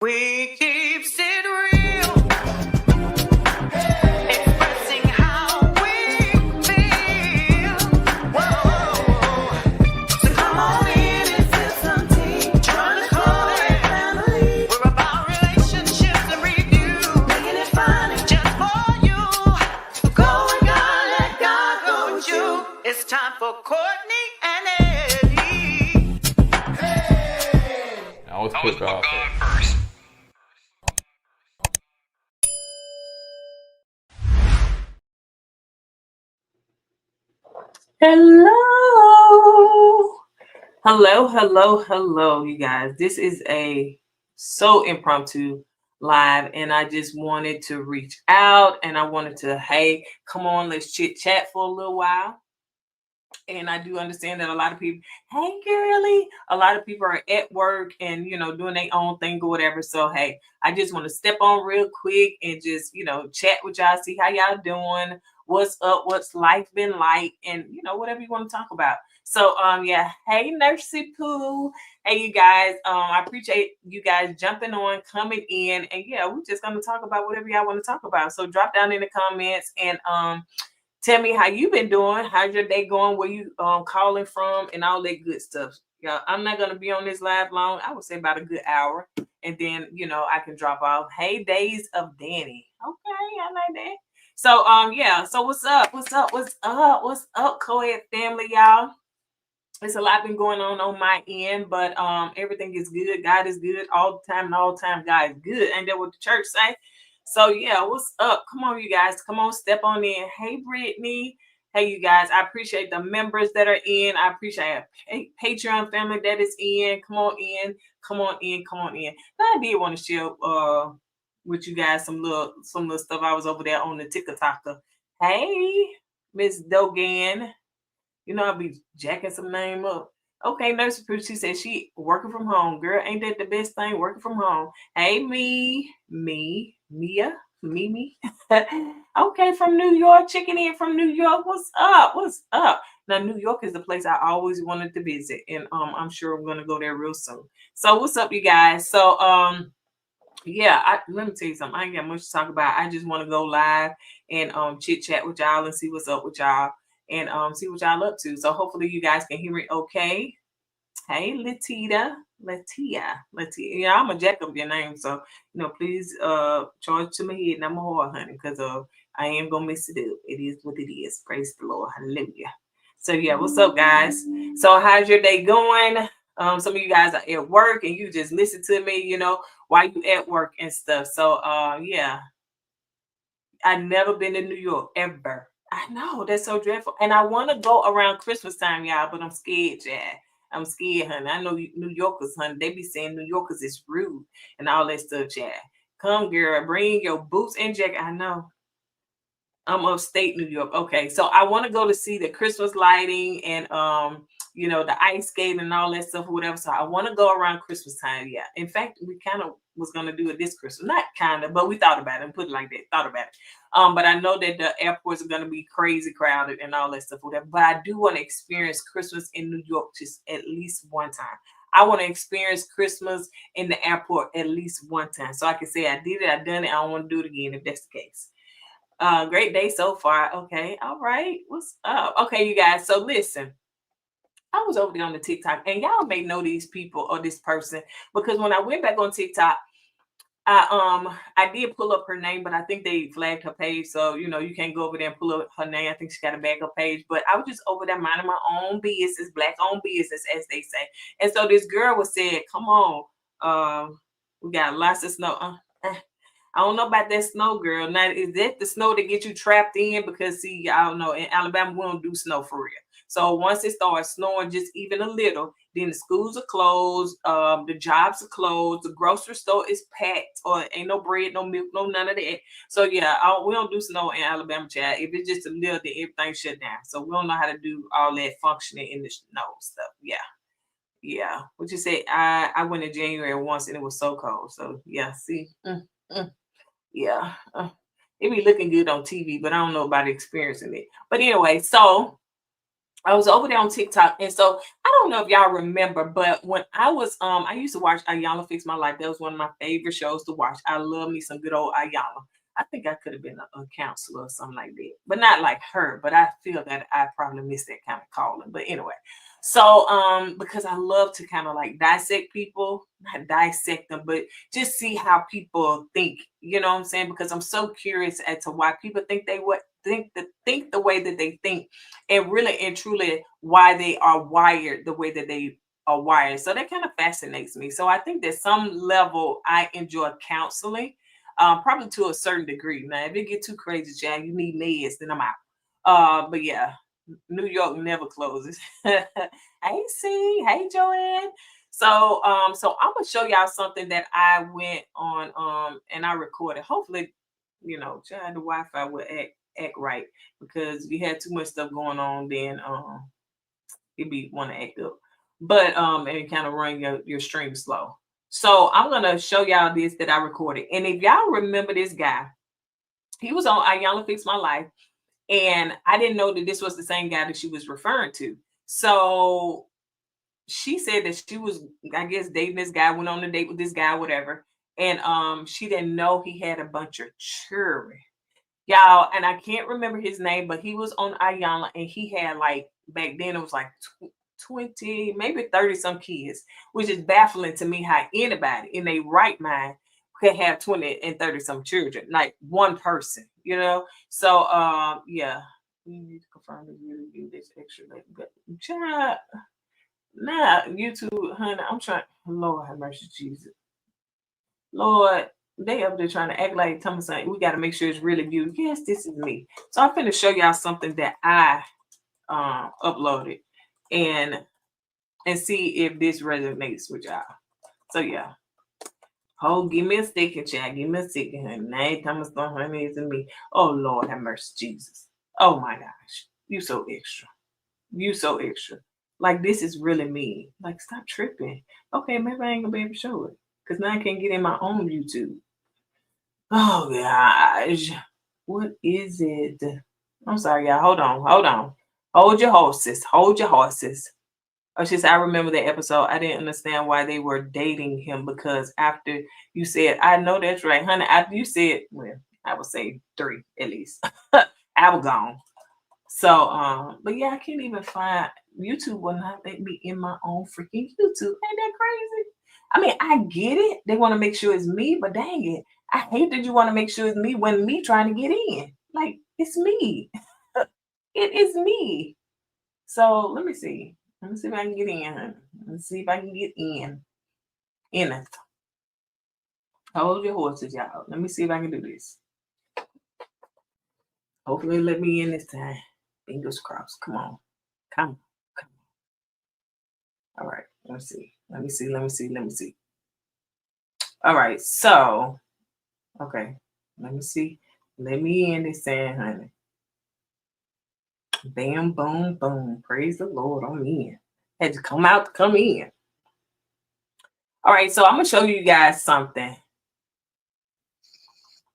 We keeps it real, expressing how we feel. Whoa. So come on in and feel some tea. Join the KoEd family. We're about relationships and review, making it fun just for you. Go with God, let God go with you. It's time for Courtney and Eddie. Now let's put God first. Hello, you guys. This is a so impromptu live, and I just wanted to reach out and I wanted to, hey, come on, let's chit chat for a little while. And I do understand that a lot of people, hey, girly, a lot of people are at work and, doing their own thing or whatever. So, hey, I just want to step on real quick and just, chat with y'all, see how y'all doing, what's up, what's life been like, and, whatever you want to talk about. So, yeah, hey, Nursey Pooh. Hey, you guys, I appreciate you guys jumping on, coming in, and yeah, we're just going to talk about whatever y'all want to talk about. So drop down in the comments and, tell me how you been doing. How's your day going? Where you calling from and all that good stuff. Yeah, I'm not gonna be on this live long. I would say about a good hour, and then I can drop off. Hey, Days of Danny. Okay, I like that. So yeah. So what's up? What's up? What's up? What's up, KoEd family, y'all? It's a lot been going on my end, but everything is good. God is good all the time, and all the time God is good. Ain't that what the church say? So yeah, what's up? Come on, you guys. Come on, step on in. Hey, Brittany. Hey, you guys. I appreciate the members that are in. I appreciate Patreon family that is in. Come on in. Come on in. Come on in. I did want to share with you guys some little stuff. I was over there on the TikTok. Hey, Miss Dogan. I'll be jacking some name up. Okay, Nurse Pooh, she said she working from home. Girl, ain't that the best thing? Working from home. Hey, Mia. Okay, from New York, checking in from New York. What's up? What's up? Now, New York is the place I always wanted to visit, and I'm sure I'm gonna go there real soon. So, what's up, you guys? So, yeah, let me tell you something. I ain't got much to talk about. I just want to go live and chit chat with y'all and see what's up with y'all and see what y'all up to. So hopefully you guys can hear me okay. Hey, Latia. Yeah, I'm a jack up your name, so please charge to my head and I'm a whore, honey, because I am gonna mess it up. It is what it is. Praise the Lord. Hallelujah. So yeah, what's up, guys? So how's your day going? Some of you guys are at work and you just listen to me, while you at work and stuff. So yeah, I've never been to New York ever. I know that's so dreadful, and I want to go around Christmas time, y'all, but I'm scared, yeah. I'm scared, honey. I know New Yorkers, honey. They be saying New Yorkers is rude and all that stuff, yeah. Come, girl, bring your boots and jacket. I know. I'm upstate New York. Okay, so I want to go to see the Christmas lighting and the ice skating and all that stuff or whatever. So I want to go around Christmas time. Yeah. In fact, we kind of was gonna do it this Christmas. Not kind of, but we thought about it and put it like that. Thought about it. But I know that the airports are gonna be crazy crowded and all that stuff or whatever. But I do want to experience Christmas in New York just at least one time. I want to experience Christmas in the airport at least one time. So I can say I did it, I done it, I don't want to do it again if that's the case. Great day so far. Okay. All right. What's up? Okay, you guys. So listen, I was over there on the TikTok, and y'all may know these people or this person because when I went back on TikTok, I did pull up her name, but I think they flagged her page. So, you can't go over there and pull up her name. I think she got a backup page. But I was just over there minding my own business, black owned business, as they say. And so this girl was saying, come on, we got lots of snow. I don't know about that snow, girl. Now, is that the snow that gets you trapped in? Because, see, I don't know. In Alabama, we don't do snow for real. So once it starts snowing just even a little, then the schools are closed, the jobs are closed, the grocery store is packed, or ain't no bread, no milk, no none of that. So, yeah, we don't do snow in Alabama, child. If it's just a little, then everything shut down. So we don't know how to do all that functioning in the snow stuff. Yeah. Yeah. What you say? I went in January once, and it was so cold. So, yeah, see? Yeah, it be looking good on TV, but I don't know about experiencing it. But anyway, so I was over there on TikTok, and so I don't know if y'all remember, but when I used to watch Ayala Fix My Life. That was one of my favorite shows to watch. I love me some good old Ayala. I think I could have been a counselor or something like that, but not like her. But I feel that I probably missed that kind of calling. But anyway, so because I love to kind of like dissect people, not dissect them, but just see how people think. You know what I'm saying? Because I'm so curious as to why people think they what think the way that they think, and really and truly why they are wired the way that they are wired. So that kind of fascinates me. So I think that some level I enjoy counseling, probably to a certain degree. Now, if it get too crazy, Chad, you need meds, then I'm out. But yeah, New York never closes. Hey, C, hey, Joanne. So I'm gonna show y'all something that I went on and I recorded. Hopefully, Chad, the Wi-Fi will act right, because if you had too much stuff going on, then it be want to act up. But and kind of run your stream slow. So I'm gonna show y'all this that I recorded. And if y'all remember this guy, he was on Ayala Fix My Life, and I didn't know that this was the same guy that she was referring to. So she said that she was, I guess, dating this guy, went on a date with this guy, whatever. And she didn't know he had a bunch of children. Y'all, and I can't remember his name, but he was on Ayala, and he had, like, back then it was like 20, maybe 30 some kids, which is baffling to me how anybody in their right mind could have 20 and 30 some children, like one person, So yeah, we need to confirm that you do this extra, but child, nah, YouTube, honey, I'm trying. Lord have mercy, Jesus. Lord, they up there trying to act like Thomas saying we got to make sure it's really you. Yes, this is me. So I'm finna show y'all something that I uploaded, and see if this resonates with y'all. So yeah. Oh, give me a second, chat. Give me a second, honey. Now Thomas don't honey is me. Oh Lord have mercy, Jesus. Oh my gosh. You so extra. You so extra. Like, this is really me. Like, stop tripping. Okay, maybe I ain't gonna be able to show it, because now I can't get in my own YouTube. Oh gosh, what is it? I'm sorry, y'all. Hold on. Hold your horses. Hold your horses. Oh, just I remember that episode. I didn't understand why they were dating him, because after you said, I know that's right, honey. After you said, well, I would say 3 at least. I was gone. So, but yeah, I can't even find YouTube will not let me in my own freaking YouTube. Ain't that crazy? I mean, I get it. They want to make sure it's me, but dang it. I hate that you want to make sure it's me when me trying to get in. Like, it's me. It is me. So let me see. Let me see if I can get in. Let's see if I can get in. In it. Hold your horses, y'all. Let me see if I can do this. Hopefully let me in this time. Fingers crossed. Come on. Come on. All right. Let me see. All right. So, okay. Let me see. Let me in this time, honey. Bam, boom, boom. Praise the Lord. I'm in. Had to come out to come in. All right. So I'm going to show you guys something.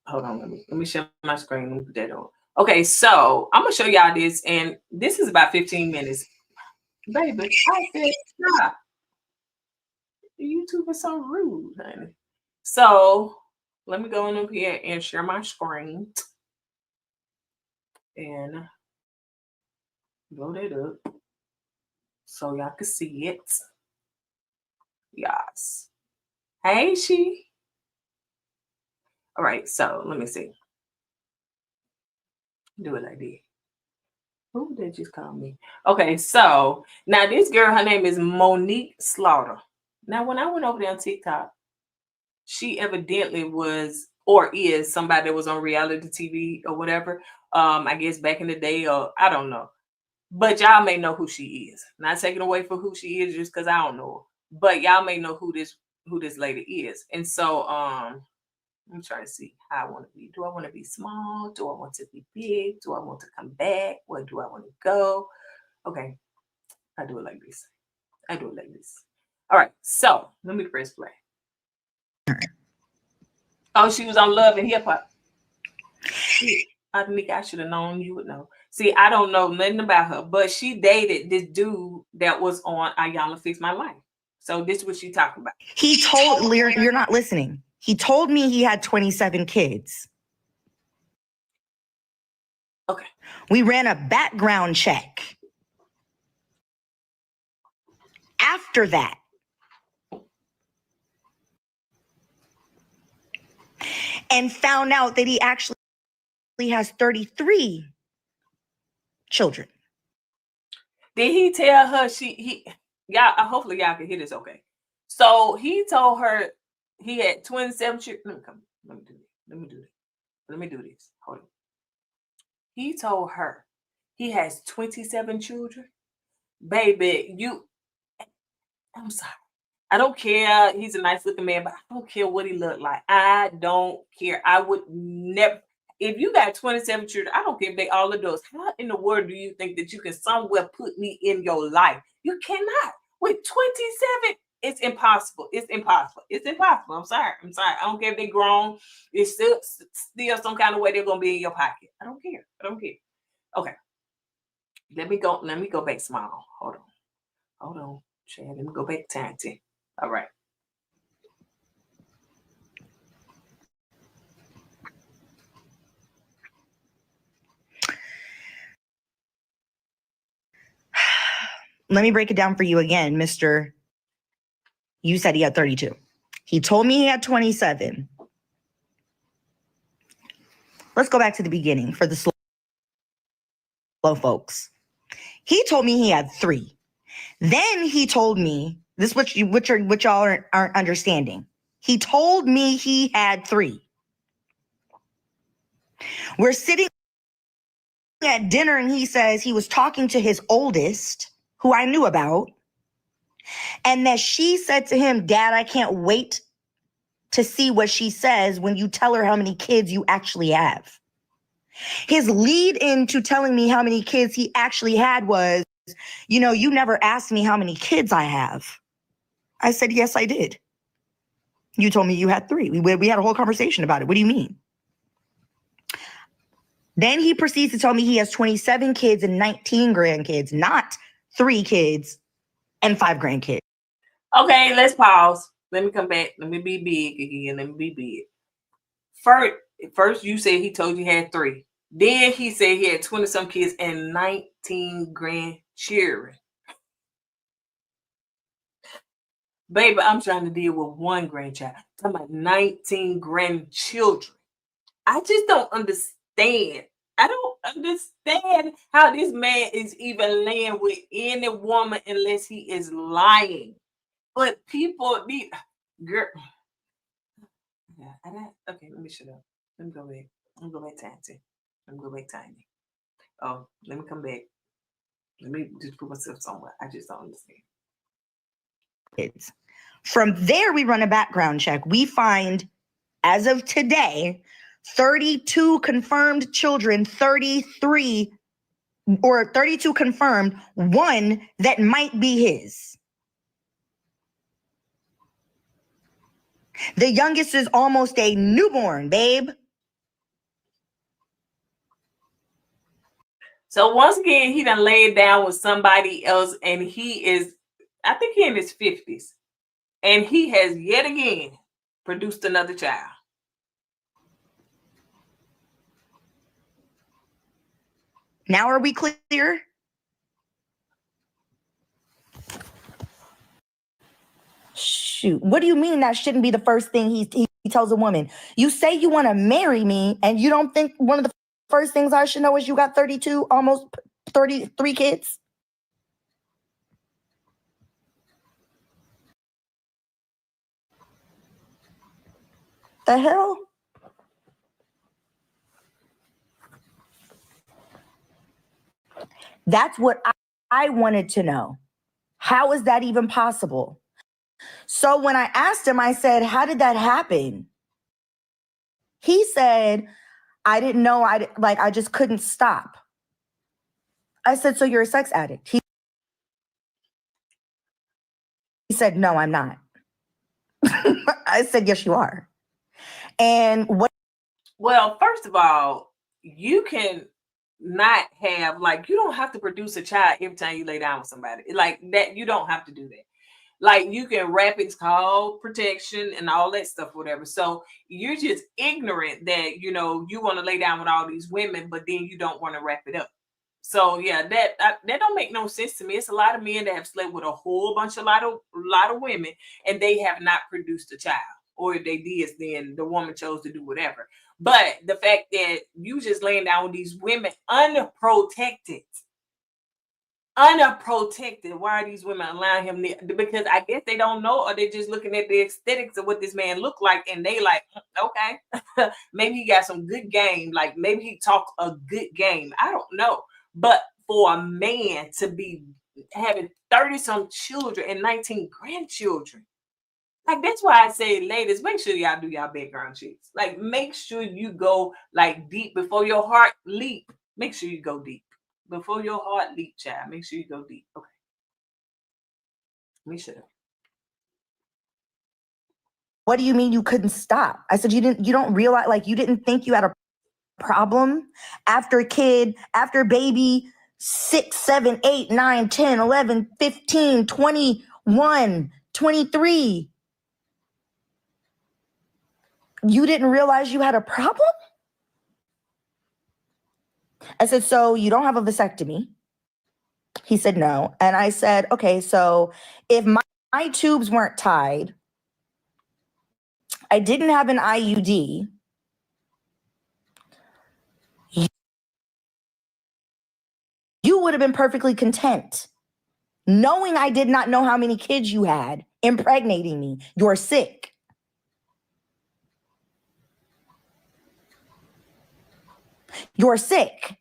Hold on. Let me share my screen. Let me put that on. Okay. So I'm going to show y'all this. And this is about 15 minutes. Baby, I said stop. YouTube is so rude, honey. So let me go on up here and share my screen and load it up so y'all can see it. Yes. Hey, she. All right, so let me see. Do it like this. Who did just call me? Okay, so now this girl, her name is Monique Slaughter. Now, when I went over there on TikTok, she evidently was or is somebody that was on reality TV or whatever. I guess back in the day, or I don't know. But y'all may know who she is. Not taking away from who she is just because I don't know her. But y'all may know who this lady is. And so I'm trying to see how I want to be. Do I want to be small? Do I want to be big? Do I want to come back? Where do I want to go? Okay. I do it like this. All right. So let me press play. Oh, she was on Love and Hip Hop. I think I should have known you would know. See, I don't know nothing about her, but she dated this dude that was on Ayala Fix My Life. So this is what she talking about. He told, you're not listening. He told me he had 27 kids. Okay. We ran a background check. After that, and found out that he actually has 33 children. Did he tell her y'all, hopefully y'all can hear this okay. So he told her he had 27 children. Let me do this. Hold on. He told her he has 27 children. Baby, I'm sorry. I don't care. He's a nice looking man, but I don't care what he looked like. I don't care. I would never. If you got 27 children, I don't care if they all adults. How in the world do you think that you can somewhere put me in your life? You cannot. With 27, it's impossible. It's impossible. It's impossible. I'm sorry. I don't care if they're grown. It's still some kind of way they're gonna be in your pocket. I don't care. Okay. Let me go back small. Hold on, Chad. Let me go back tiny. All right. Let me break it down for you again, Mr. You said he had 32. He told me he had 27. Let's go back to the beginning for the slow folks. He told me he had 3. Then he told me this, which y'all aren't understanding. He told me he had 3. We're sitting at dinner and he says he was talking to his oldest, who I knew about, and that she said to him, "Dad, I can't wait to see what she says when you tell her how many kids you actually have." His lead into telling me how many kids he actually had was, "You never asked me how many kids I have." I said, "Yes, I did. You told me you had 3. We had a whole conversation about it. What do you mean?" Then he proceeds to tell me he has 27 kids and 19 grandkids, not 3 kids and 5 grandkids. Okay, let's pause. Let me come back. Let me be big again. Let me be big. First you said he told you he had 3. Then he said he had 20-some kids and 19 grandchildren. Baby, I'm trying to deal with 1 grandchild. I'm talking about 19 grandchildren. I just don't understand. I don't understand how this man is even laying with any woman unless he is lying. But people need, girl. Yeah, okay, let me shut up. Let me go back. Let me go back tiny. Let me go back tiny. Oh, let me come back. Let me just put myself somewhere. I just don't understand. Kids. From there, we run a background check. We find, as of today, 32 confirmed children, 32 confirmed, 1 that might be his. The youngest is almost a newborn, babe. So once again, he done laid down with somebody else, and he is, I think he in his 50s. And he has yet again produced another child. Now are we clear? Shoot, what do you mean that shouldn't be the first thing he tells a woman? You say you want to marry me, and you don't think one of the first things I should know is you got 32, almost 33 kids? The hell? That's what I wanted to know. How is that even possible? So when I asked him, I said, "How did that happen?" He said, "I didn't know. I just couldn't stop." I said, "So you're a sex addict?" He said, "No, I'm not." I said, "Yes, you are." And what? Well, first of all, you can not have, like, you don't have to produce a child every time you lay down with somebody. Like that, you don't have to do that. Like you can wrap, it's called protection and all that stuff, whatever. So you're just ignorant that, you know, you want to lay down with all these women, but then you don't want to wrap it up. So yeah, that don't make no sense to me. It's a lot of men that have slept with a whole bunch, lot of women, and they have not produced a child. Or if they did, then the woman chose to do whatever. But the fact that you just laying down with these women unprotected, why are these women allowing him to, because I guess they don't know, or they're just looking at the aesthetics of what this man look like, and they like, okay, maybe he got some good game, like maybe he talk a good game, I don't know. But for a man to be having 30 some children and 19 grandchildren, like that's why I say, ladies, make sure y'all do y'all background checks. Like make sure you go like deep before your heart leap. Make sure you go deep. Before your heart leap, child. Make sure you go deep. Okay. Let me shut up. What do you mean you couldn't stop? I said, you don't realize, like, you didn't think you had a problem after baby 6, 7, 8, 9, 10, 11, 15, 21, 23. You didn't realize you had a problem? I said, so you don't have a vasectomy? He said, no. And I said, okay, so if my tubes weren't tied, I didn't have an IUD, you would have been perfectly content knowing I did not know how many kids you had, impregnating me. You're sick. You're sick.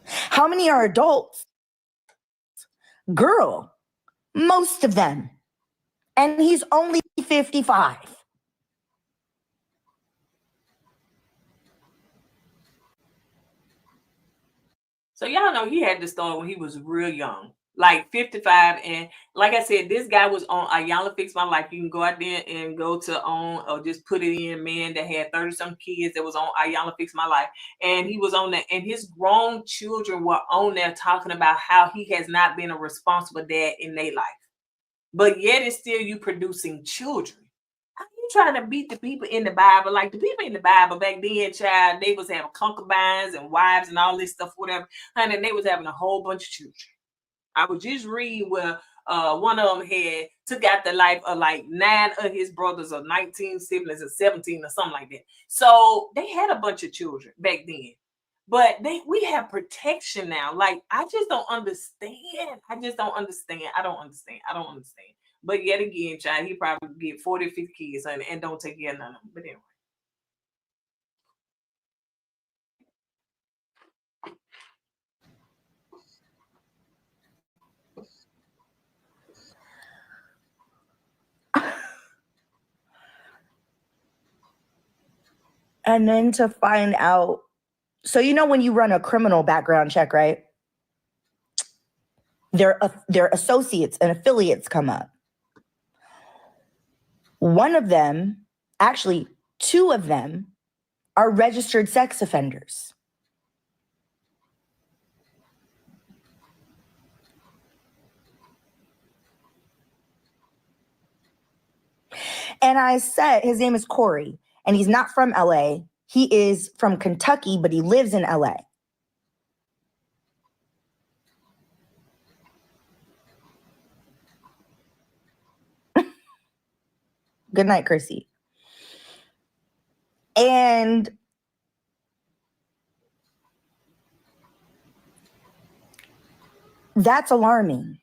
How many are adults? Girl, most of them. And he's only 55. So y'all know he had to start when he was real young, like 55. And like I said, this guy was on Ayala Fix My Life. You can go out there and go to on, or just put it in, man that had 30 some kids that was on Ayala Fix My Life. And he was on that, and his grown children were on there talking about how he has not been a responsible dad in their life. But yet it's still you producing children. How you trying to beat the people in the Bible? Like the people in the Bible back then, child, they was having concubines and wives and all this stuff, whatever. Honey, and they was having a whole bunch of children. I would just read where one of them had took out the life of like 9 of his brothers, or 19 siblings, or 17, or something like that. So they had a bunch of children back then. But we have protection now. Like I just don't understand. I don't understand. But yet again, child, he probably get 40, 50 kids and don't take care of none of them. But anyway. And then to find out, so you know when you run a criminal background check, right? Their associates and affiliates come up. One of them, actually 2 of them, are registered sex offenders. And I said, his name is Corey, and he's not from LA. He is from Kentucky, but he lives in LA. Good night, Chrissy. And that's alarming.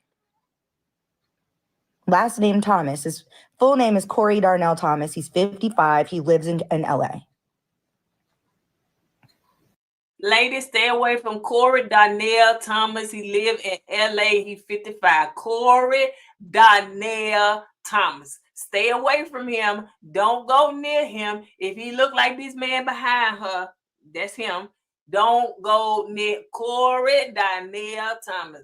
Last name Thomas. His full name is Corey Darnell Thomas. He's 55. He lives in LA. Ladies, stay away from Corey Darnell Thomas. He live in LA. He's 55. Corey Darnell Thomas. Stay away from him. Don't go near him. If he look like this man behind her, that's him. Don't go near Corey Darnell Thomas.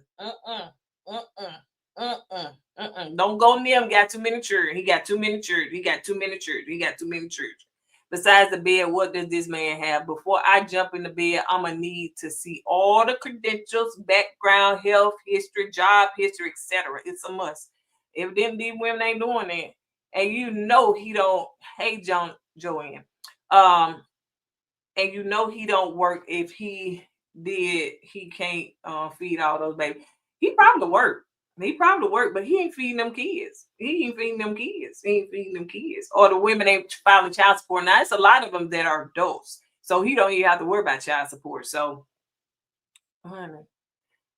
Don't go near him. Got too many children. He got too many children. Besides the bed, what does this man have? Before I jump in the bed, I'm gonna need to see all the credentials, background, health history, job history, etc. It's a must. If them these women ain't doing that, and you know he don't. Hey, Joanne, um, and you know he don't work. If he did, he can't feed all those babies. He probably work. He probably work, but he ain't feeding them kids. He ain't feeding them kids. He ain't feeding them kids. Or the women ain't filing child support. Now it's a lot of them that are adults, so he don't even have to worry about child support. So, honey,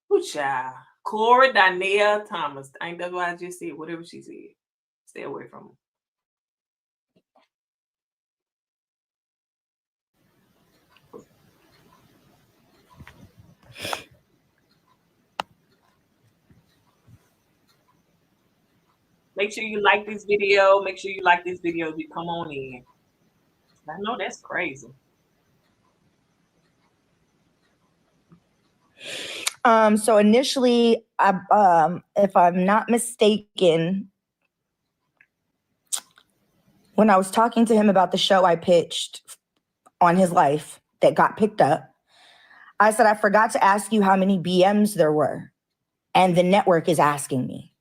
who child? KOURTNEY Thomas. Ain't that what I just said? Whatever she said, stay away from him. Make sure you like this video. Make sure you like this video if you come on in. I know that's crazy. So initially, if I'm not mistaken, when I was talking to him about the show I pitched on his life that got picked up, I said, I forgot to ask you how many BMs there were. And the network is asking me.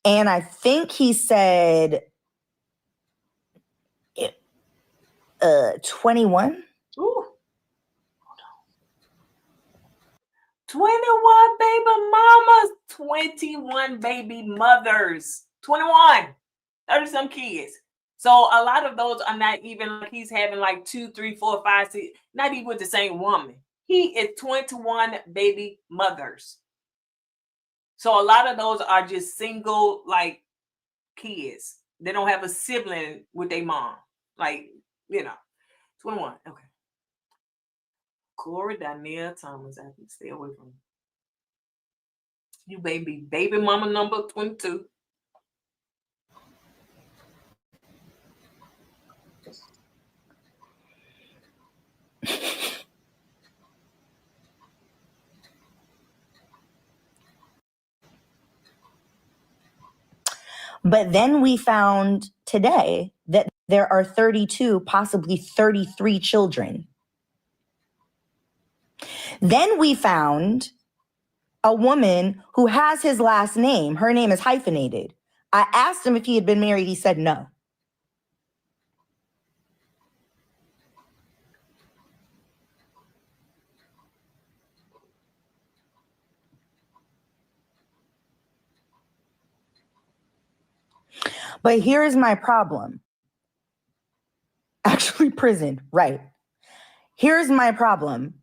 And I think he said 21. Ooh. 21 baby mamas, 21 baby mothers, 21, 30 some kids. So a lot of those are not even like he's having like 2, 3, 4, 5, 6, not even with the same woman. He is 21 baby mothers. So a lot of those are just single like kids. They don't have a sibling with their mom. Like, 21. Okay. KOURTNEY Thomas, I can stay away from you, baby mama number 22. But then we found today that there are 32, possibly 33 children. Then we found a woman who has his last name. Her name is hyphenated. I asked him if he had been married. He said no. But here's my problem. Actually, prison, right. Here's my problem.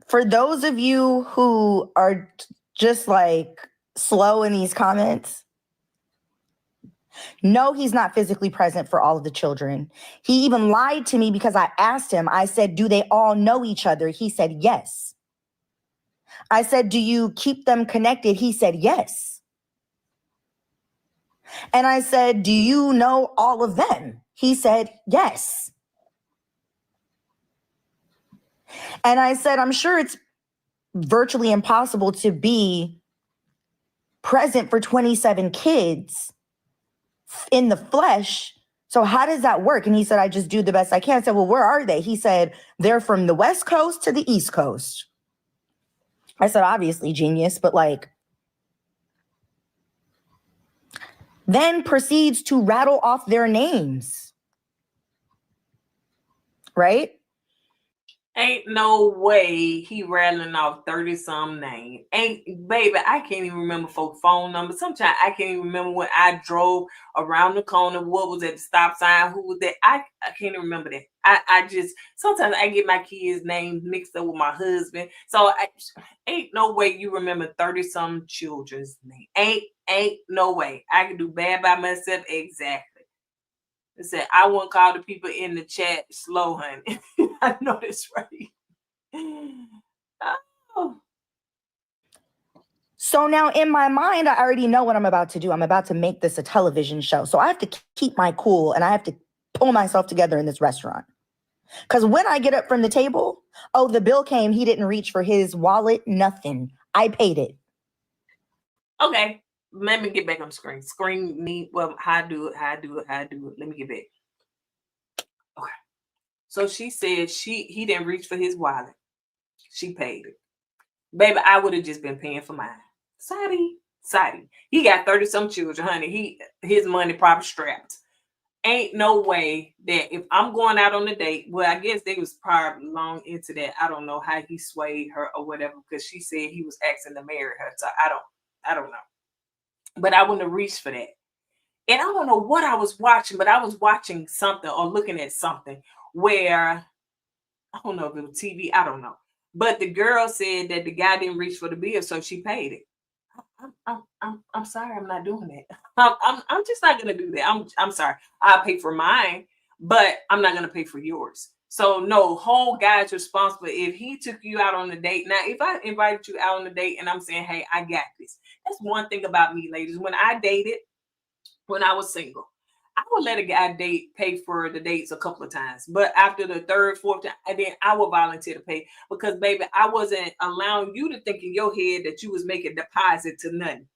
For those of you who are just like slow in these comments, no, he's not physically present for all of the children. He even lied to me because I asked him, I said, do they all know each other? He said, yes. I said, do you keep them connected? He said, yes. And I said, do you know all of them? He said, yes. And I said, I'm sure it's virtually impossible to be present for 27 kids in the flesh. So how does that work? And he said, I just do the best I can. I said, well, where are they? He said, they're from the West Coast to the East Coast. I said, obviously, genius, but like, then proceeds to rattle off their names. Right? Ain't no way he rattling off 30-some names. Ain't, baby, I can't even remember folk phone numbers. Sometimes I can't even remember when I drove around the corner, what was at the stop sign, who was that. I can't even remember that. I just, sometimes I get my kids' names mixed up with my husband. So ain't no way you remember 30-some children's name. Ain't no way. I can do bad by myself. Exactly. It said, I won't call the people in the chat slow, honey. I know that's right. Oh. So now in my mind, I already know what I'm about to do. I'm about to make this a television show. So I have to keep my cool and I have to pull myself together in this restaurant. Because when I get up from the table, oh, the bill came. He didn't reach for his wallet. Nothing. I paid it. Okay. Let me get back on the screen. Screen me. Well, how I do it. Let me get back. Okay. So she said he didn't reach for his wallet. She paid it. Baby, I would have just been paying for mine. Sadi. He got 30 some children, honey. His money probably strapped. Ain't no way that if I'm going out on a date, well, I guess they was probably long into that. I don't know how he swayed her or whatever, because she said he was asking to marry her. So I don't know. But I wouldn't have reached for that. And I don't know what I was watching, but I was watching something or looking at something where I don't know if it was TV, I don't know. But the girl said that the guy didn't reach for the bill, so she paid it. I'm sorry, I'm not doing that. I'm just not gonna do that. I'm sorry. I'll pay for mine, but I'm not gonna pay for yours. So no, whole guy's responsible if he took you out on a date. Now, if I invited you out on a date and I'm saying, hey, I got this. That's one thing about me, ladies. When I dated, when I was single, I would let a guy pay for the dates a couple of times. But after the third, fourth time, then I would volunteer to pay, because baby, I wasn't allowing you to think in your head that you was making deposit to nothing.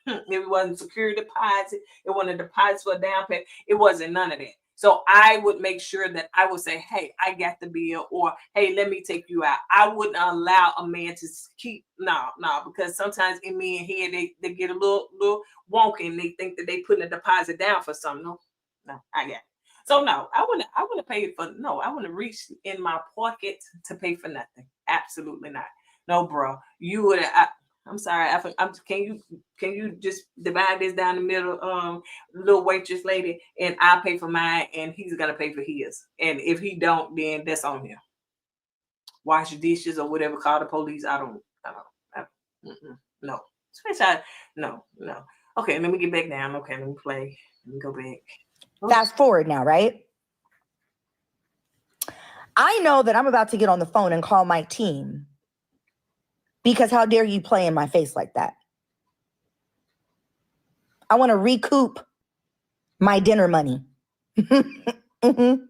It wasn't security deposit. It wasn't a deposit for a down payment. It wasn't none of that. So I would make sure that I would say, hey, I got the bill, or hey, let me take you out. I wouldn't allow a man to keep, no, because sometimes in men's head, they get a little wonky and they think that they putting a deposit down for something. No, I got it. So no, I wouldn't pay for, no, I wouldn't reach in my pocket to pay for nothing. Absolutely not. No, bro. You would I'm sorry. Can you just divide this down the middle, little waitress lady, and I'll pay for mine, and he's gonna pay for his. And if he don't, then that's on him. Wash your dishes or whatever. Call the police. I don't. No. Especially, no. Okay, let me get back down. Okay, let me play. Let me go back. Fast forward now, right? I know that I'm about to get on the phone and call my team, because how dare you play in my face like that? I want to recoup my dinner money. Mm-hmm.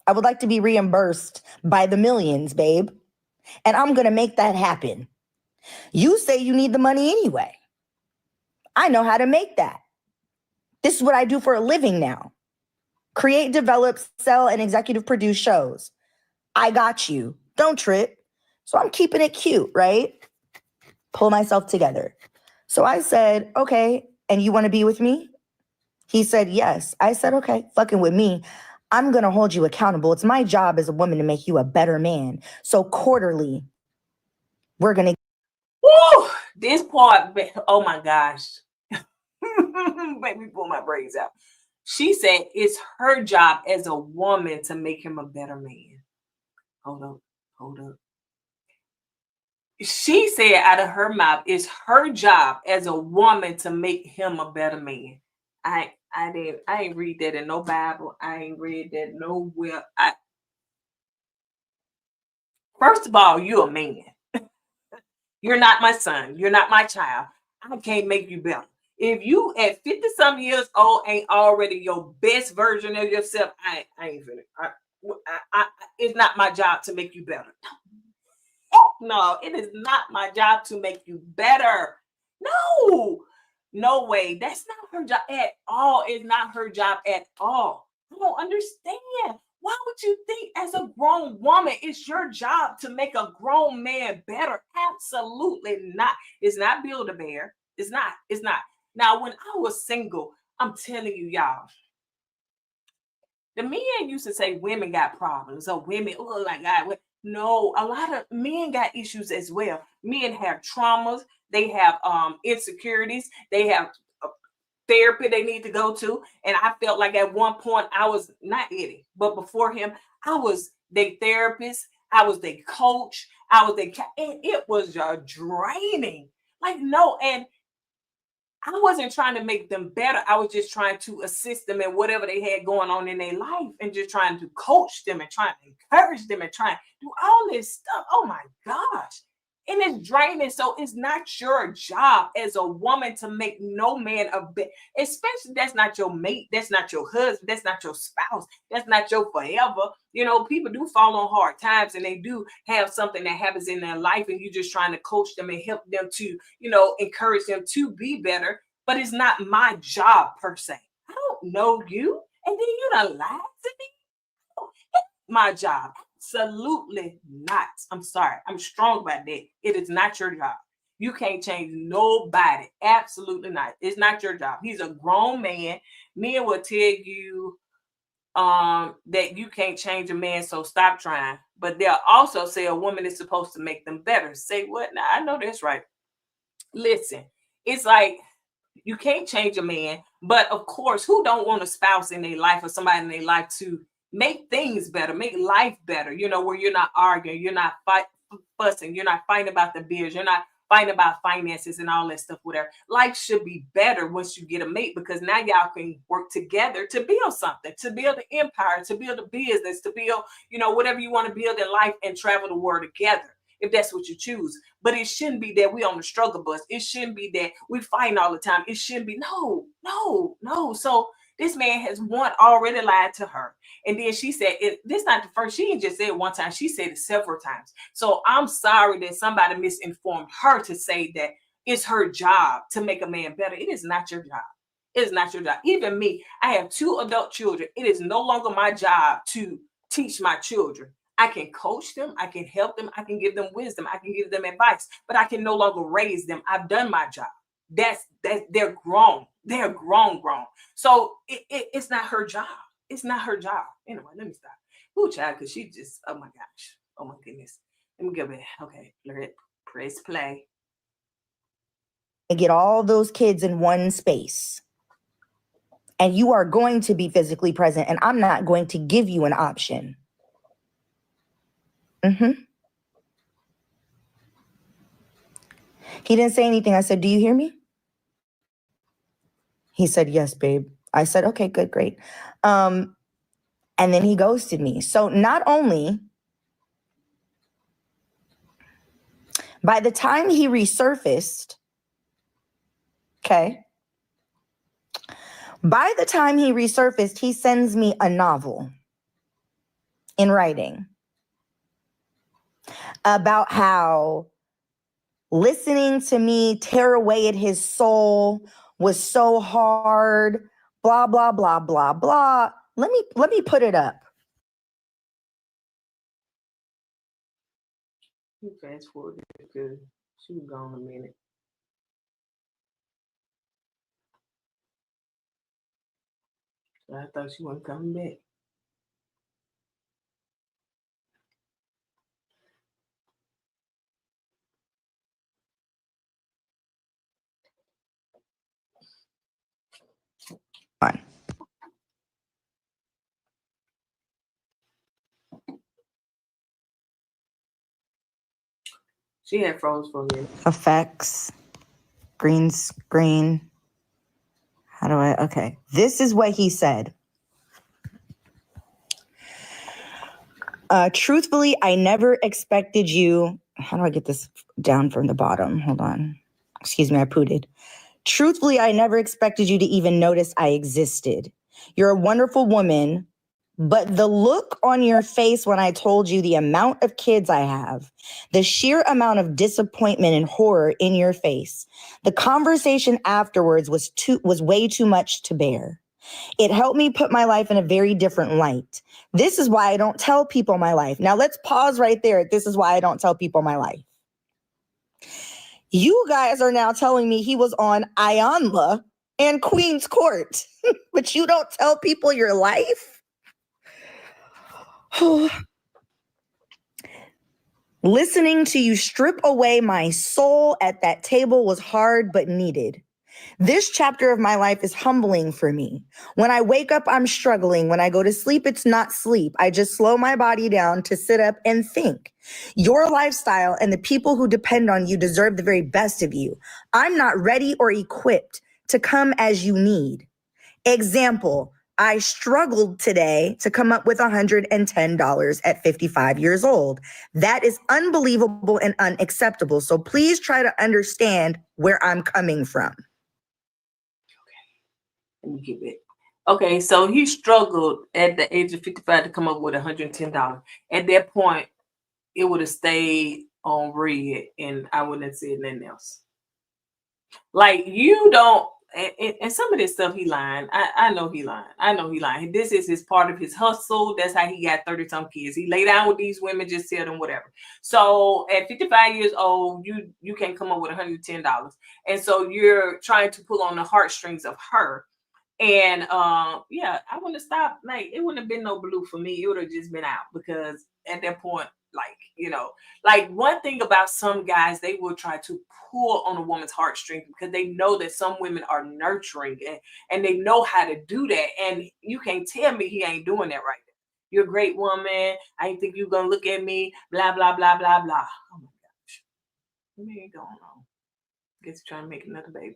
I would like to be reimbursed by the millions, babe. And I'm going to make that happen. You say you need the money anyway. I know how to make that. This is what I do for a living now. Create, develop, sell, and executive produce shows. I got you. Don't trip. So I'm keeping it cute, right? Pull myself together. So I said, okay, and you want to be with me? He said, yes. I said, okay, fucking with me. I'm going to hold you accountable. It's my job as a woman to make you a better man. So quarterly, we're going to. Woo! This part, oh my gosh. Make me pull my braids out. She said it's her job as a woman to make him a better man. Hold up. She said out of her mouth, it's her job as a woman to make him a better man. I ain't read that in no Bible. I ain't read that nowhere. First of all, you're a man. You're not my son. You're not my child. I can't make you better. If you at 50 some years old ain't already your best version of yourself, I ain't finna. It's not my job to make you better. No, it is not my job to make you better. No way. That's not her job at all. It's not her job at all. I don't understand. Why would you think as a grown woman it's your job to make a grown man better? Absolutely not. It's not Build-A-Bear. It's not. Now, when I was single, I'm telling you, y'all, the men used to say women got problems, or women, oh my God. No, a lot of men got issues as well. Men have traumas, they have insecurities, they have therapy they need to go to. And I felt like at one point I was not Eddie, but before him, I was their therapist, I was their coach, and it was draining. Like, no, and I wasn't trying to make them better. I was just trying to assist them in whatever they had going on in their life, and just trying to coach them and trying to encourage them and trying to do all this stuff. Oh my gosh. And it's draining. So it's not your job as a woman to make no man a bit, especially that's not your mate, that's not your husband, that's not your spouse, that's not your forever. You know, people do fall on hard times and they do have something that happens in their life, and you're just trying to coach them and help them to, encourage them to be better. But it's not my job per se. I don't know you. And then you done lied to me. my job. Absolutely not. I'm sorry. I'm strong about that. It is not your job. You can't change nobody. Absolutely not. It's not your job. He's a grown man. Men will tell you that you can't change a man, so stop trying. But they'll also say a woman is supposed to make them better. Say what? Now I know that's right. Listen, it's like you can't change a man, but of course, who don't want a spouse in their life or somebody in their life to make things better, make life better, you know, where you're not arguing, you're not fussing, you're not fighting about the bills, you're not fighting about finances and all that stuff, whatever. Life should be better once you get a mate, because now y'all can work together to build something, to build an empire, to build a business, to build, you know, whatever you want to build in life and travel the world together, if that's what you choose. But it shouldn't be that we on the struggle bus. It shouldn't be that we fighting all the time. It shouldn't be. No, no, no. So this man has already lied to her. And then she said, this not the first. She didn't just say it one time. She said it several times. So I'm sorry that somebody misinformed her to say that it's her job to make a man better. It is not your job. It is not your job. Even me, I have 2 adult children. It is no longer my job to teach my children. I can coach them, I can help them, I can give them wisdom, I can give them advice, but I can no longer raise them. I've done my job. That's they're grown. They're grown. So it's not her job. It's not her job. Anyway, let me stop. Ooh, child, because she just, oh my gosh. Oh my goodness. Let me go back. Okay, press play. Get all those kids in one space. And you are going to be physically present, and I'm not going to give you an option. He didn't say anything. I said, do you hear me? He said, yes, babe. I said, okay, good, great. And then he ghosted me. So not only, by the time he resurfaced, okay, by the time he resurfaced, he sends me a novel in writing about how listening to me tear away at his soul was so hard, blah, blah, blah, blah, blah. Let me put it up. Fast forward because she was gone a minute. I thought she wasn't coming back. On. She had froze for a minute. Effects, green screen. How do I, okay. This is what he said. Truthfully, I never expected you. How do I get this down from the bottom? Hold on. Excuse me, I pooted. Truthfully, I never expected you to even notice I existed. You're a wonderful woman, but the look on your face when I told you the amount of kids I have, the sheer amount of disappointment and horror in your face, the conversation afterwards was way too much to bear. It helped me put my life in a very different light. This is why I don't tell people my life. Now let's pause right there. This is why I don't tell people my life. You guys are now telling me he was on Ayanla and Queen's Court, but you don't tell people your life? Listening to you strip away my soul at that table was hard but needed. This chapter of my life is humbling for me. When I wake up, I'm struggling. When I go to sleep, it's not sleep. I just slow my body down to sit up and think. Your lifestyle and the people who depend on you deserve the very best of you. I'm not ready or equipped to come as you need. Example, I struggled today to come up with $110 at 55 years old. That is unbelievable and unacceptable. So please try to understand where I'm coming from. Let me get it. Okay, so he struggled at the age of 55 to come up with $110. At that point, it would have stayed on red and I wouldn't have said nothing else. Like, you don't, and some of this stuff he lying. I know he lying. I know he lying. This is his part of his hustle. That's how he got 30 some kids. He lay down with these women, just sell them whatever. So at 55 years old, you can't come up with $110, and so you're trying to pull on the heartstrings of her. And yeah, I wouldn't have stopped. Like, it wouldn't have been no blue for me. It would have just been out, because at that point, like, like, one thing about some guys, they will try to pull on a woman's heartstrings because they know that some women are nurturing, and they know how to do that. And you can't tell me he ain't doing that right now. You're a great woman. I ain't think you're gonna look at me. Blah blah blah blah blah. Oh my gosh, what ain't going on? Guess he's trying to make another baby.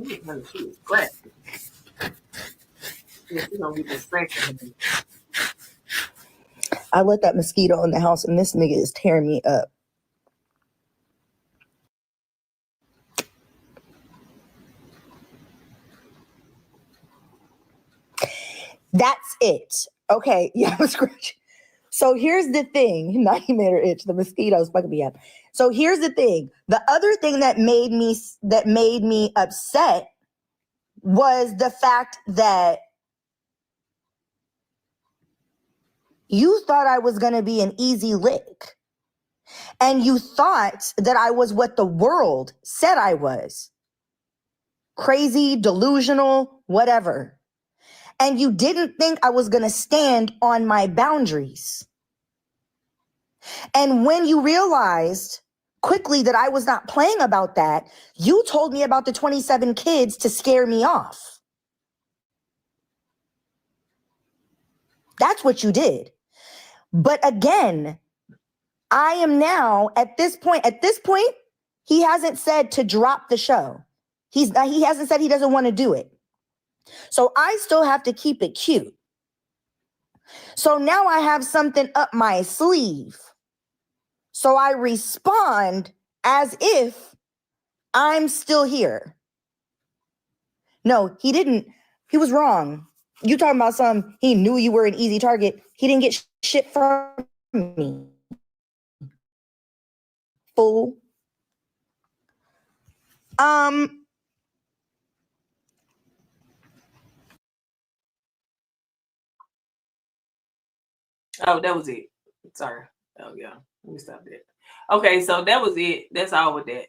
She was glad. She's gonna get distracted. I let that mosquito in the house, and this nigga is tearing me up. That's it. Okay. Yeah, I was scratching. So here's the thing. Now he made her itch. The mosquitoes fucking me up. So here's the thing. The other thing that made me upset was the fact that you thought I was going to be an easy lick. And you thought that I was what the world said I was. Crazy, delusional, whatever. And you didn't think I was going to stand on my boundaries. And when you realized quickly that I was not playing about that, you told me about the 27 kids to scare me off. That's what you did. But again, I am now at this point, he hasn't said to drop the show. He hasn't said he doesn't want to do it. So I still have to keep it cute. So now I have something up my sleeve. So I respond as if I'm still here. No, he didn't. He was wrong. You talking about he knew you were an easy target. He didn't get shit from me. Fool. Oh, that was it. Sorry. Oh yeah. Let me stop that. Okay, so that was it. That's all with that.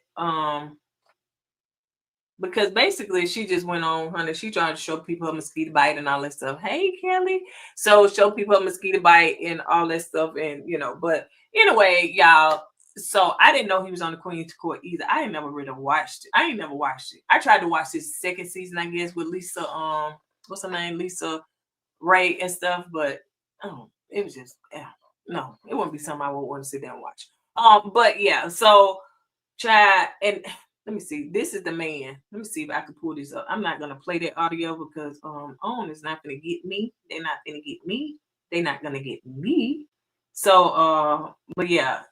Because basically she just went on, honey. She tried to show people a mosquito bite and all that stuff. Hey, Kelly. So show people a mosquito bite and all that stuff, and but anyway, y'all. So I didn't know he was on the Queen's Court either. I ain't never really watched it. I ain't never watched it. I tried to watch this second season, I guess, with Lisa, what's her name? Lisa Ray and stuff, but it was just no, it wouldn't be something I would want to sit down and watch. But yeah, so try and let me see. This is the man. Let me see if I can pull this up. I'm not gonna play that audio because OWN is not gonna get me. They're not gonna get me. They're not gonna get me. So but yeah.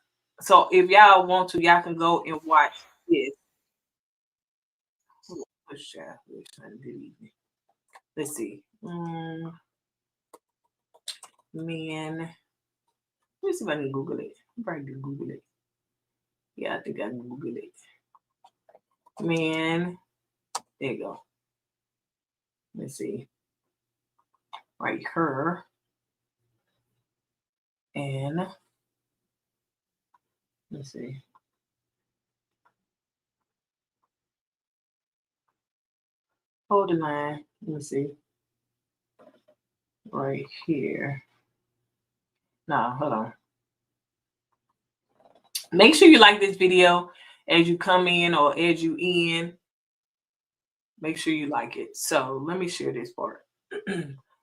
So if y'all want to, y'all can go and watch this. Let's see. Man. Let me see if I can Google it. I'm probably can Google it. Yeah, I think I can Google it. Man. There you go. Let's see. Right here. And let's see. Hold the line. Let me see. Right here. Nah, hold on. Make sure you like this video as you come in or as you in. Make sure you like it. So let me share this part.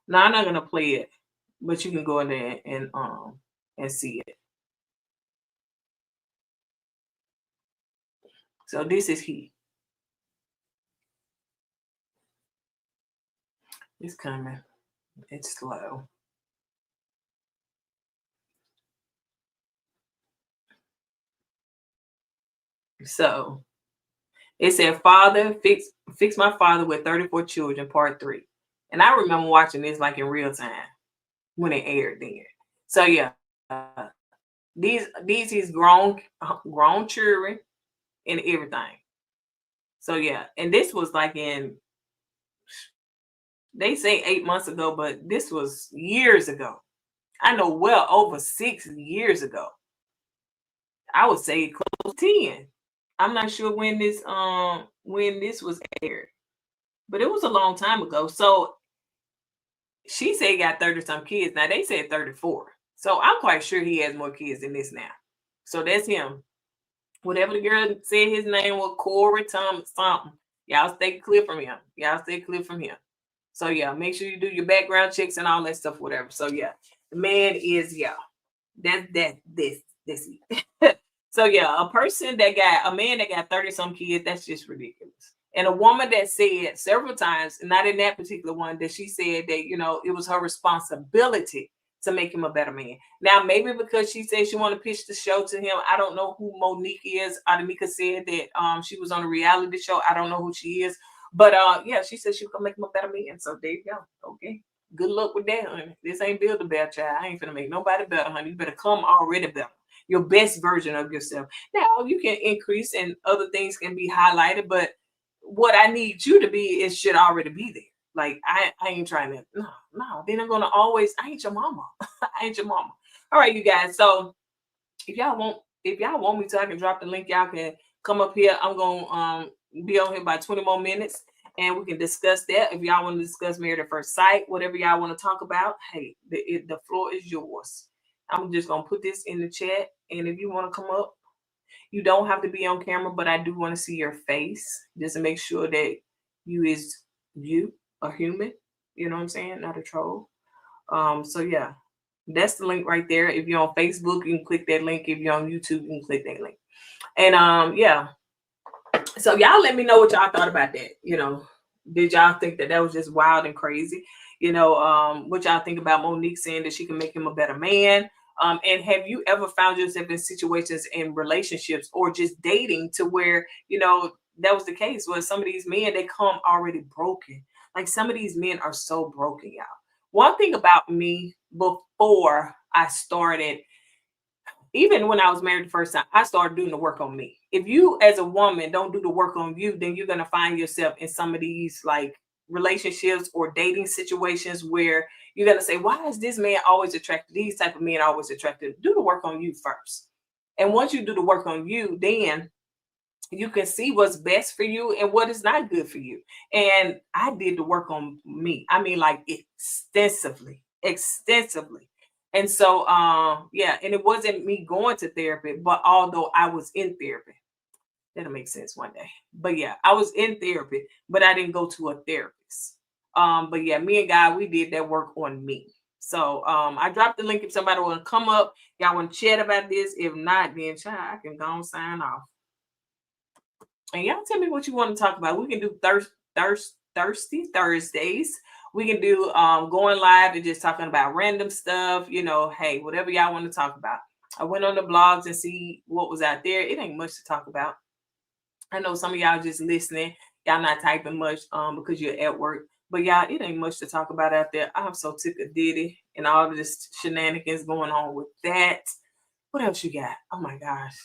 Now I'm not gonna play it, but you can go in there and see it. So this is he. It's coming. It's slow. So It said, "Father, fix my father with 34 children, part 3." And I remember watching this like in real time when it aired then. So yeah, these is grown children and everything. So yeah, and this was like in, they say 8 months ago, but this was years ago. I know, well over 6 years ago. I would say close to 10. I'm not sure when this was aired, but it was a long time ago. So she said he got 30 some kids. Now they said 34. So I'm quite sure he has more kids than this now. So that's him. Whatever the girl said his name was, Corey Tom something. Y'all stay clear from him. Y'all stay clear from him. So yeah, make sure you do your background checks and all that stuff, whatever. So yeah, the man is, yeah. This. So yeah, a man that got 30 some kids, that's just ridiculous. And a woman that said several times, not in that particular one, that she said that, it was her responsibility to make him a better man. Now, maybe because she said she want to pitch the show to him. I don't know who Monique is. Adamika said that she was on a reality show. I don't know who she is. But yeah, she said she was gonna make him a better man. So there you go. Okay. Good luck with that, honey. This ain't build a better child. I ain't finna make nobody better, honey. You better come already better. Your best version of yourself. Now you can increase and other things can be highlighted, but what I need you to be is should already be there. Like I ain't trying to, no. Then I'm gonna always, I ain't your mama. I ain't your mama. All right, you guys. So if y'all want me to, I can drop the link. Y'all can come up here. I'm gonna be on here by 20 more minutes and we can discuss that. If y'all want to discuss Married at First Sight, whatever y'all want to talk about, hey, the floor is yours. I'm just gonna put this in the chat, and if you want to come up, you don't have to be on camera, but I do want to see your face just to make sure that you a human. You know what I'm saying? Not a troll. So yeah, that's the link right there. If you're on Facebook, you can click that link. If you're on YouTube, you can click that link. And yeah. So y'all let me know what y'all thought about that. Did y'all think that was just wild and crazy? What y'all think about Monique saying that she can make him a better man? And have you ever found yourself in situations in relationships or just dating to where, that was the case where some of these men, they come already broken. Like some of these men are so broken, y'all. One thing about me before I started, even when I was married the first time, I started doing the work on me. If you as a woman don't do the work on you, then you're going to find yourself in some of these like relationships or dating situations where you're going to say, why is this man always attracted? These type of men always attracted. Do the work on you first. And once you do the work on you, then you can see what's best for you and what is not good for you. And I did the work on me. I mean, like extensively. And so, yeah, and it wasn't me going to therapy, but although I was in therapy, that'll make sense one day. But yeah, I was in therapy, but I didn't go to a therapist. But yeah, me and God, we did that work on me. So I dropped the link if somebody want to come up, y'all want to chat about this. If not, then child, I can go and sign off. And y'all tell me what you want to talk about. We can do Thirsty Thursdays. We can do going live and just talking about random stuff. Hey, whatever y'all want to talk about. I went on the blogs and see what was out there. It ain't much to talk about. I know some of y'all just listening. Y'all not typing much because you're at work. But y'all, it ain't much to talk about out there. I'm so sick of Diddy and all of this shenanigans going on with that. What else you got? Oh my gosh.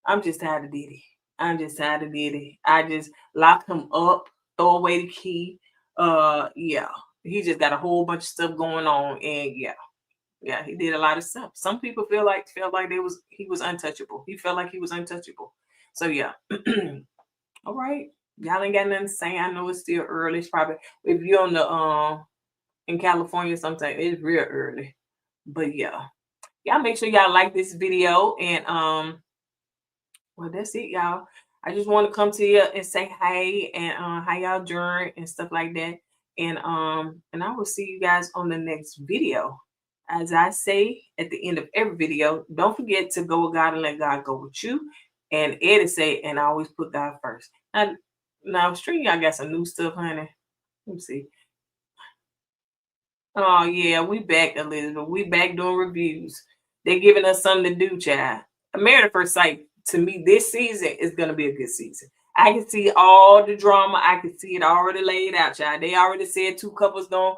I'm just tired of Diddy. I just lock him up, throw away the key. Yeah. He just got a whole bunch of stuff going on. And yeah, he did a lot of stuff. Some people felt like he was untouchable. He felt like he was untouchable. So yeah. All right. Y'all ain't got nothing to say. I know it's still early. It's probably if you're on the in California, sometimes it's real early. But yeah. Y'all make sure y'all like this video. And well, that's it, y'all. I just want to come to you and say hey and how y'all doing and stuff like that. And I will see you guys on the next video. As I say at the end of every video, don't forget to go with God and let God go with you. And Eddie say, and I always put God first. Now, stream, y'all got some new stuff, honey. Let me see. Oh yeah, we back, Elizabeth. We back doing reviews. They're giving us something to do, child. Married at First Sight, to me, this season is going to be a good season. I can see all the drama. I can see it already laid out, y'all. They already said 2 couples gonna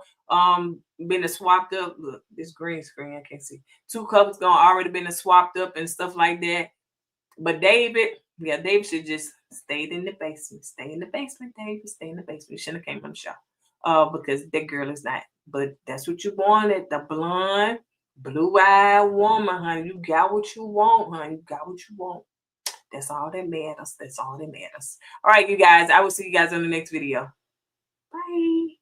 been swapped up. Look, this green screen, I can't see. 2 couples gonna already been swapped up and stuff like that. But David, yeah, David should just stayed in the basement. Stay in the basement, David. Stay in the basement. You shouldn't have came on the show. Because that girl is not. But that's what you wanted. The blonde, blue-eyed woman, honey. You got what you want, honey. You got what you want. That's all that matters. That's all that matters. All right, you guys. I will see you guys in the next video. Bye.